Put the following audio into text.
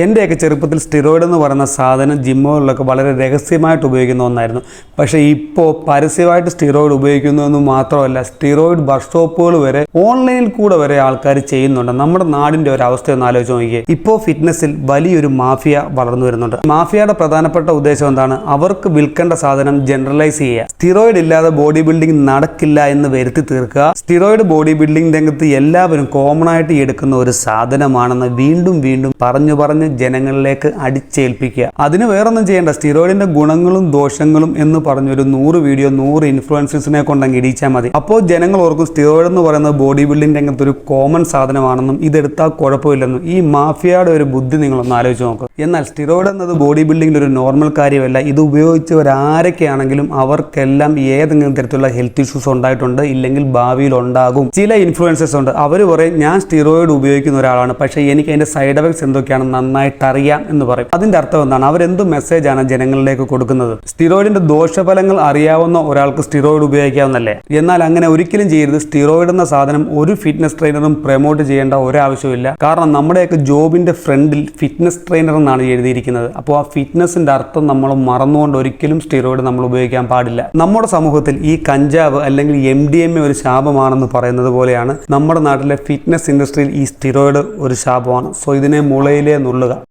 എൻ്റെയൊക്കെ ചെറുപ്പത്തിൽ സ്റ്റിറോയിഡ് എന്ന് പറയുന്ന സാധനം ജിമ്മുകളിലൊക്കെ വളരെ രഹസ്യമായിട്ട് ഉപയോഗിക്കുന്ന ഒന്നായിരുന്നു. പക്ഷേ ഇപ്പോൾ പരസ്യമായിട്ട് സ്റ്റിറോയിഡ് ഉപയോഗിക്കുന്നതെന്ന് മാത്രമല്ല, സ്റ്റിറോയിഡ് വർക്ക്ഷോപ്പുകൾ വരെ ഓൺലൈനിൽ കൂടെ വരെ ആൾക്കാർ ചെയ്യുന്നുണ്ട്. നമ്മുടെ നാടിൻ്റെ ഒരു അവസ്ഥ ഒന്ന് ആലോചിച്ച് നോക്കിയേ. ഇപ്പോൾ ഫിറ്റ്നസ്സിൽ വലിയൊരു മാഫിയ വളർന്നു വരുന്നുണ്ട്. മാഫിയയുടെ പ്രധാനപ്പെട്ട ഉദ്ദേശം എന്താണ്? അവർക്ക് വിൽക്കേണ്ട സാധനം ജനറലൈസ് ചെയ്യുക. സ്റ്റിറോയിഡ് ഇല്ലാതെ ബോഡി ബിൽഡിംഗ് നടക്കില്ല എന്ന് വരുത്തി തീർക്കുക. സ്റ്റിറോയിഡ് ബോഡി ബിൽഡിംഗ് രംഗത്ത് എല്ലാവരും കോമൺ ആയിട്ട് എടുക്കുന്ന ഒരു സാധനമാണെന്ന് വീണ്ടും വീണ്ടും പറഞ്ഞു ജനങ്ങളിലേക്ക് അടിച്ചേൽപ്പിക്കുക. അതിന് വേറൊന്നും ചെയ്യേണ്ട. സ്റ്റിറോയിഡിന്റെ ഗുണങ്ങളും ദോഷങ്ങളും എന്ന് പറഞ്ഞൊരു 100 വീഡിയോ 100 ഇൻഫ്ലുവൻസേഴ്സിനെ കൊണ്ടങ്ങ് ഇടിച്ചാൽ മതി. അപ്പോൾ ജനങ്ങൾ ഓർക്കും സ്റ്റിറോയിഡ് എന്ന് പറയുന്നത് ബോഡി ബിൽഡിംഗ് രംഗത്ത് ഒരു കോമൺ സാധനമാണെന്നും ഇതെടുത്താൽ കുഴപ്പമില്ലെന്നും. ഈ മാഫിയയുടെ ഒരു ബുദ്ധി നിങ്ങളൊന്ന് ആലോചിച്ച് നോക്കുക. എന്നാൽ സ്റ്റിറോയിഡ് എന്നത് ബോഡി ബിൽഡിംഗിൽ ഒരു നോർമൽ കാര്യമല്ല. ഇത് ഉപയോഗിച്ചവരാരൊക്കെയാണെങ്കിലും അവർക്കെല്ലാം ഏതെങ്കിലും തരത്തിലുള്ള ഹെൽത്ത് ഇഷ്യൂസ് ഉണ്ടായിട്ടുണ്ട്, ഇല്ലെങ്കിൽ ഭാവിയിൽ ഉണ്ടാകും. ചില ഇൻഫ്ലുവൻസേഴ്സ് ഉണ്ട്, അവർ പറയും ഞാൻ സ്റ്റിറോയിഡ് ഉപയോഗിക്കുന്ന ഒരാളാണ്, പക്ഷേ എനിക്ക് അതിന്റെ സൈഡ് എഫക്ട്സ് എന്തൊക്കെയാണ് നന്നായിട്ട് അറിയാം എന്ന് പറയും. അതിന്റെ അർത്ഥം എന്താണ്? അവരെന്ത് മെസ്സേജാണ് ജനങ്ങളിലേക്ക് കൊടുക്കുന്നത്? സ്റ്റിറോയിഡിന്റെ ദോഷഫലങ്ങൾ അറിയാവുന്ന ഒരാൾക്ക് സ്റ്റിറോയിഡ് ഉപയോഗിക്കാവുന്നല്ലേ? എന്നാൽ അങ്ങനെ ഒരിക്കലും ചെയ്യരുത്. സ്റ്റിറോയിഡ് എന്ന സാധനം ഒരു ഫിറ്റ്നസ് ട്രെയിനറും പ്രൊമോട്ട് ചെയ്യേണ്ട ഒരാവശ്യമില്ല. കാരണം നമ്മുടെയൊക്കെ ജോബിന്റെ ഫ്രണ്ടിൽ ഫിറ്റ്നസ് ട്രെയിനർ എന്നാണ് എഴുതിയിരിക്കുന്നത്. അപ്പോൾ ആ ഫിറ്റ്നസിന്റെ അർത്ഥം നമ്മൾ മറന്നുകൊണ്ട് ഒരിക്കലും സ്റ്റിറോയിഡ് നമ്മൾ ഉപയോഗിക്കാൻ പാടില്ല. നമ്മുടെ സമൂഹത്തിൽ ഈ കഞ്ചാവ് അല്ലെങ്കിൽ MDMA ഒരു ശാപമാണെന്ന് പറയുന്നത് പോലെയാണ് നമ്മുടെ നാട്ടിലെ ഫിറ്റ്നസ് ഇൻഡസ്ട്രിയിൽ ഈ സ്റ്റിറോയിഡ് ഒരു ശാപമാണ്. സോ ഇതിനെ മുളയിലേ നുള്ളുക.